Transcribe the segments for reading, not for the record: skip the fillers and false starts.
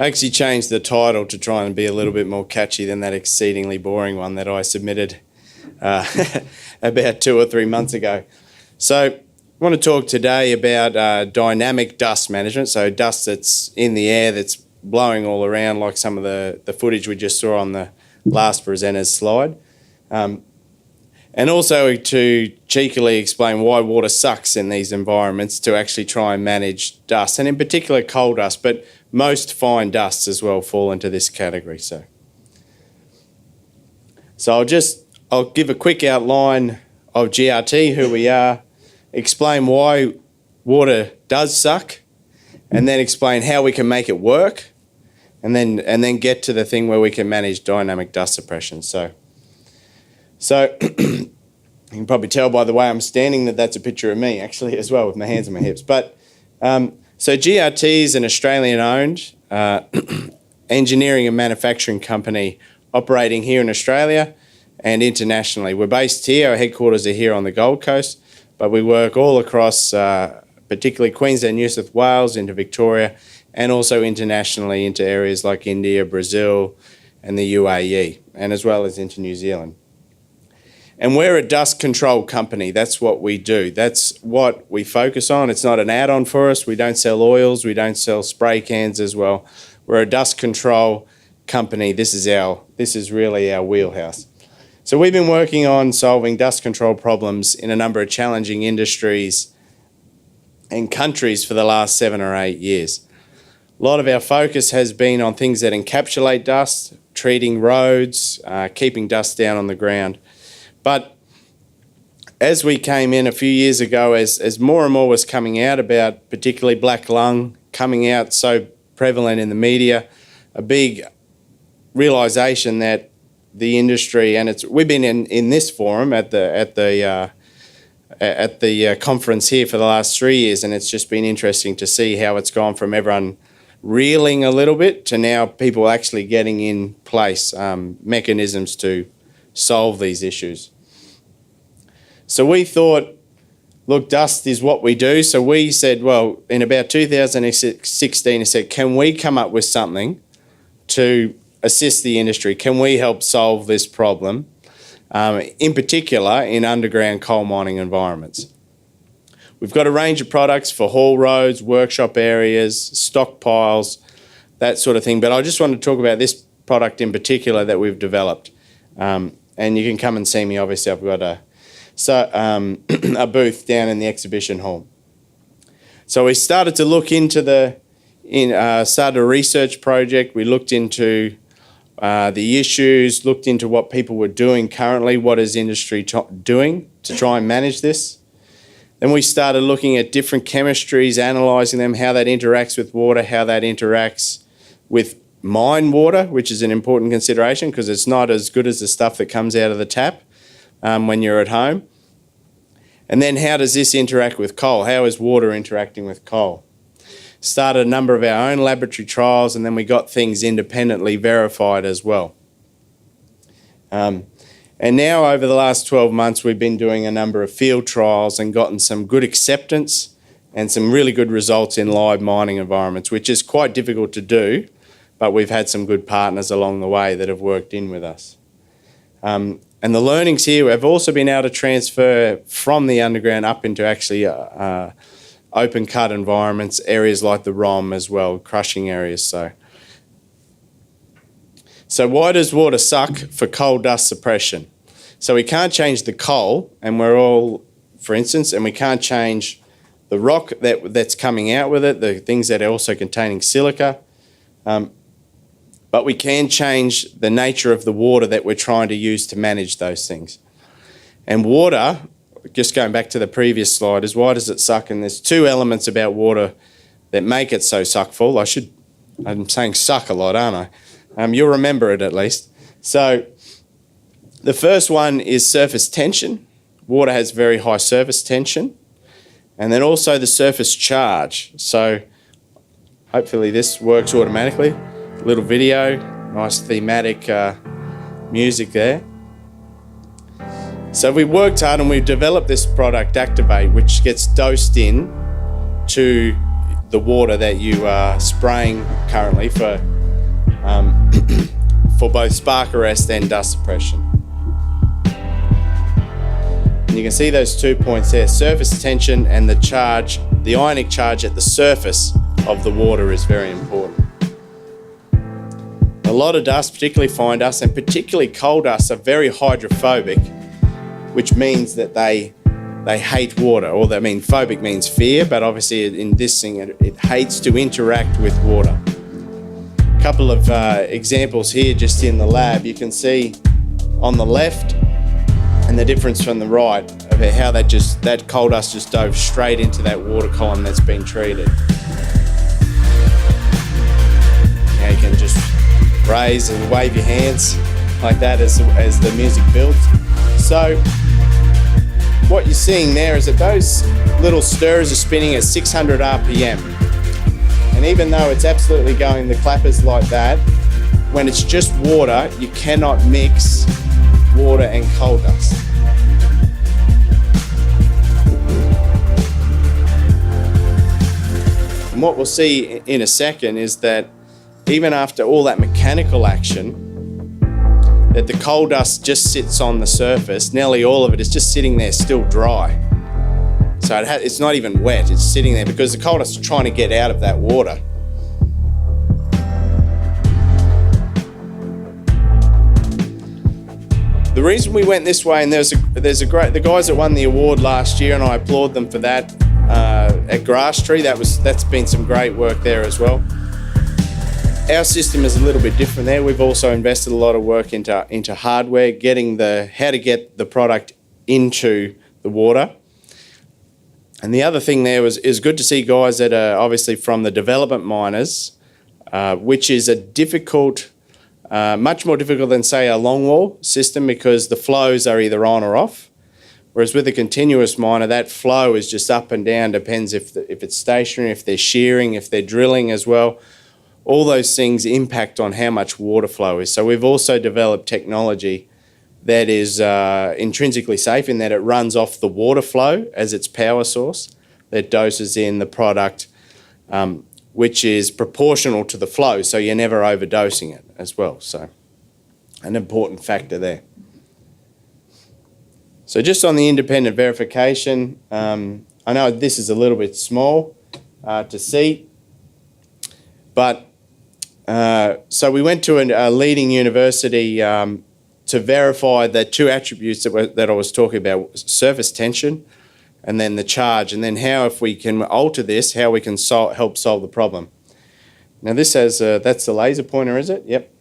I actually changed the title to try and be a little bit more catchy than that exceedingly boring one that I submitted about 2 or 3 months ago. So I want to talk today about dynamic dust management, so dust that's in the air that's blowing all around like some of the footage we just saw on the last presenter's slide. And also to cheekily explain why water sucks in these environments to actually try and manage dust, and in particular coal dust, but most fine dusts as well fall into this category. So I'll give a quick outline of GRT, who we are, explain why water does suck, and then explain how we can make it work, and then get to the thing where we can manage dynamic dust suppression. So you can probably tell by the way I'm standing that that's a picture of me actually as well, with my hands on my hips. But so GRT is an Australian-owned engineering and manufacturing company operating here in Australia and internationally. We're based here, our headquarters are here on the Gold Coast, but we work all across particularly Queensland, New South Wales, into Victoria, and also internationally into areas like India, Brazil, and the UAE, and as well as into New Zealand. And we're a dust control company. That's what we do. That's what we focus on. It's not an add-on for us. We don't sell oils. We don't sell spray cans as well. We're a dust control company. This is really our wheelhouse. So we've been working on solving dust control problems in a number of challenging industries and countries for the last 7 or 8 years. A lot of our focus has been on things that encapsulate dust, treating roads, keeping dust down on the ground. But as we came in a few years ago, as more and more was coming out about particularly black lung coming out so prevalent in the media, a big realisation that the industry, and we've been in this forum at the conference here for the last 3 years, and it's just been interesting to see how it's gone from everyone reeling a little bit to now people actually getting in place mechanisms to solve these issues. So we thought, look, dust is what we do. So we said, well, in about 2016, I said, can we come up with something to assist the industry? Can we help solve this problem, in particular in underground coal mining environments? We've got a range of products for haul roads, workshop areas, stockpiles, that sort of thing. But I just want to talk about this product in particular that we've developed. And you can come and see me, obviously. I've got a booth down in the exhibition hall. So we started to look into started a research project. We looked into the issues, looked into what people were doing currently, what is industry doing to try and manage this. Then we started looking at different chemistries, analysing them, how that interacts with water, how that interacts with mine water, which is an important consideration because it's not as good as the stuff that comes out of the tap when you're at home. And then how does this interact with coal? How is water interacting with coal? Started a number of our own laboratory trials, and then we got things independently verified as well. And now over the last 12 months, we've been doing a number of field trials and gotten some good acceptance and some really good results in live mining environments, which is quite difficult to do, but we've had some good partners along the way that have worked in with us. And the learnings here have also been able to transfer from the underground up into actually open cut environments, areas like the ROM as well, crushing areas. So why does water suck for coal dust suppression? So we can't change the coal, and for instance, and we can't change the rock that's coming out with it, the things that are also containing silica. But we can change the nature of the water that we're trying to use to manage those things. And water, just going back to the previous slide, is why does it suck? And there's 2 elements about water that make it so suckful. I'm saying suck a lot, aren't I? You'll remember it at least. So the first one is surface tension. Water has very high surface tension. And then also the surface charge. So hopefully this works automatically. Little video, nice thematic music there. So we worked hard and we've developed this product, Activate, which gets dosed in to the water that you are spraying currently for for both spark arrest and dust suppression. And you can see those 2 points there, surface tension and the charge, the ionic charge at the surface of the water is very important. A lot of dust, particularly fine dust and particularly coal dust, are very hydrophobic, which means that they hate water, or that phobic means fear, but obviously in this thing it hates to interact with water. A couple of examples here just in the lab. You can see on the left and the difference from the right of how that coal dust just dove straight into that water column that's been treated. Now you can just raise and wave your hands like that as the music builds. So what you're seeing there is that those little stirrers are spinning at 600 RPM. And even though it's absolutely going the clappers like that, when it's just water, you cannot mix water and coal dust. And what we'll see in a second is that even after all that mechanical action, that the coal dust just sits on the surface, nearly all of it is just sitting there still dry. So it's not even wet, it's sitting there because the coal dust is trying to get out of that water. The reason we went this way, and the guys that won the award last year, and I applaud them for that, at Grass Tree, that's been some great work there as well. Our system is a little bit different there. We've also invested a lot of work into hardware, how to get the product into the water. And the other thing there is good to see guys that are obviously from the development miners, which is a difficult, much more difficult than say a longwall system because the flows are either on or off. Whereas with a continuous miner, that flow is just up and down, depends if it's stationary, if they're shearing, if they're drilling as well. All those things impact on how much water flow is. So we've also developed technology that is intrinsically safe in that it runs off the water flow as its power source, that doses in the product, which is proportional to the flow, so you're never overdosing it as well. So an important factor there. So just on the independent verification, I know this is a little bit small to see, but so we went to a leading university to verify the two attributes that I was talking about, surface tension and then the charge, and then how, if we can alter this, how we can help solve the problem. Now this has, that's the laser pointer, is it? Yep.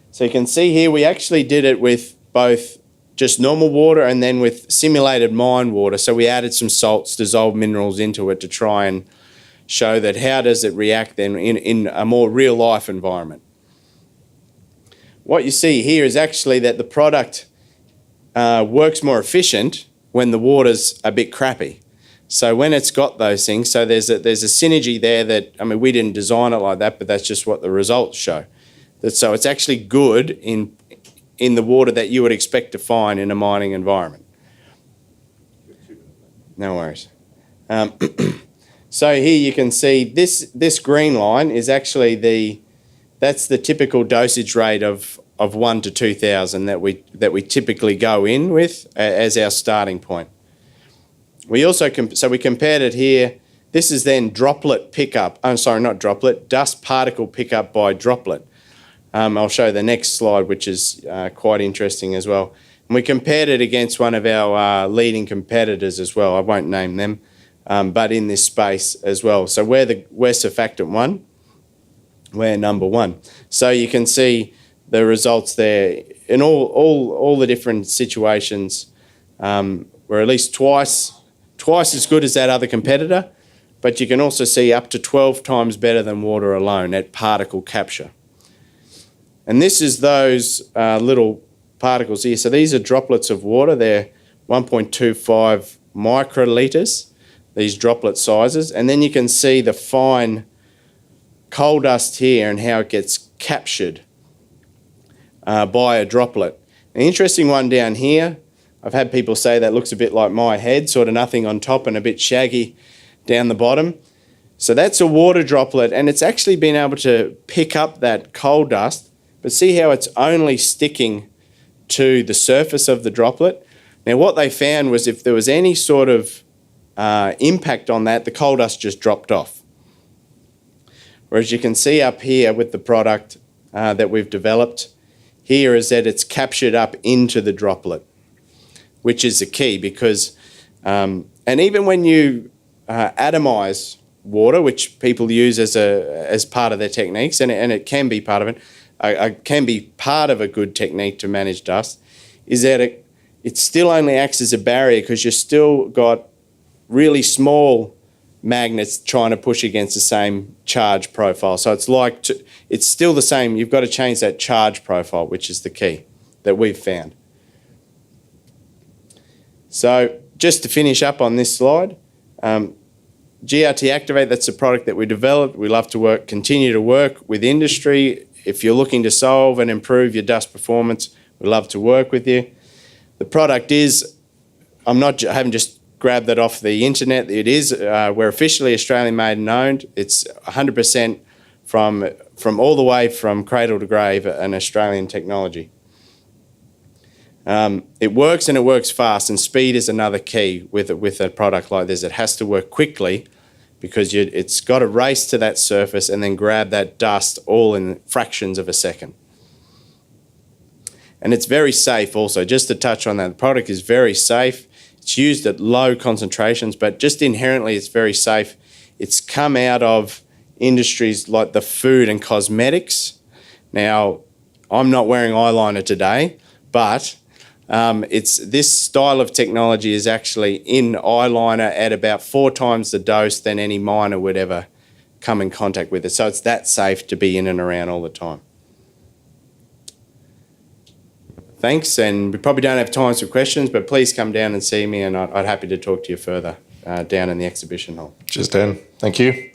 So you can see here we actually did it with both just normal water and then with simulated mine water. So we added some salts, dissolved minerals into it to try and show that how does it react then in a more real life environment. What you see here is actually that the product works more efficient when the water's a bit crappy. So when it's got those things, so there's a synergy there that, I mean, we didn't design it like that, but that's just what the results show. So it's actually good in the water that you would expect to find in a mining environment. No worries. So here you can see this green line is actually that's the typical dosage rate of 1 to 2,000 that we typically go in with as our starting point. We also we compared it here. This is then droplet pickup. I'm sorry, not droplet, dust particle pickup by droplet. I'll show the next slide, which is quite interesting as well. And we compared it against one of our leading competitors as well. I won't name them, but in this space as well. So we're surfactant 1. We're number 1. So you can see the results there in all the different situations. We're at least twice as good as that other competitor, but you can also see up to 12 times better than water alone at particle capture. And this is those little particles here. So these are droplets of water. They're 1.25 microlitres, these droplet sizes. And then you can see the fine coal dust here and how it gets captured by a droplet. An interesting one down here, I've had people say that looks a bit like my head, sort of nothing on top and a bit shaggy down the bottom. So that's a water droplet, and it's actually been able to pick up that coal dust, but see how it's only sticking to the surface of the droplet? Now, what they found was if there was any sort of impact on that, the coal dust just dropped off. Whereas you can see up here with the product that we've developed, here is that it's captured up into the droplet, which is the key because, and even when you atomize water, which people use as part of their techniques, and it can be part of it, can be part of a good technique to manage dust, is that it still only acts as a barrier because you've still got really small magnets trying to push against the same charge profile. So it's still the same. You've got to change that charge profile, which is the key that we've found. So just to finish up on this slide, GRT Activate, that's a product that we developed. We love to continue to work with industry. If you're looking to solve and improve your dust performance, we love to work with you. The product is, I haven't just grabbed that off the internet. It is, we're officially Australian made and owned. It's 100% from all the way from cradle to grave, an Australian technology. It works and it works fast, and speed is another key with a product like this. It has to work quickly because it's got to race to that surface and then grab that dust all in fractions of a second. And it's very safe also. Just to touch on that, the product is very safe. It's used at low concentrations, but just inherently it's very safe. It's come out of industries like the food and cosmetics. Now, I'm not wearing eyeliner today, but this style of technology is actually in eyeliner at about 4 times the dose than any miner would ever come in contact with it. So it's that safe to be in and around all the time. Thanks, and we probably don't have time for questions, but please come down and see me, and I'd happy to talk to you further down in the exhibition hall. Cheers, Dan. Thank you.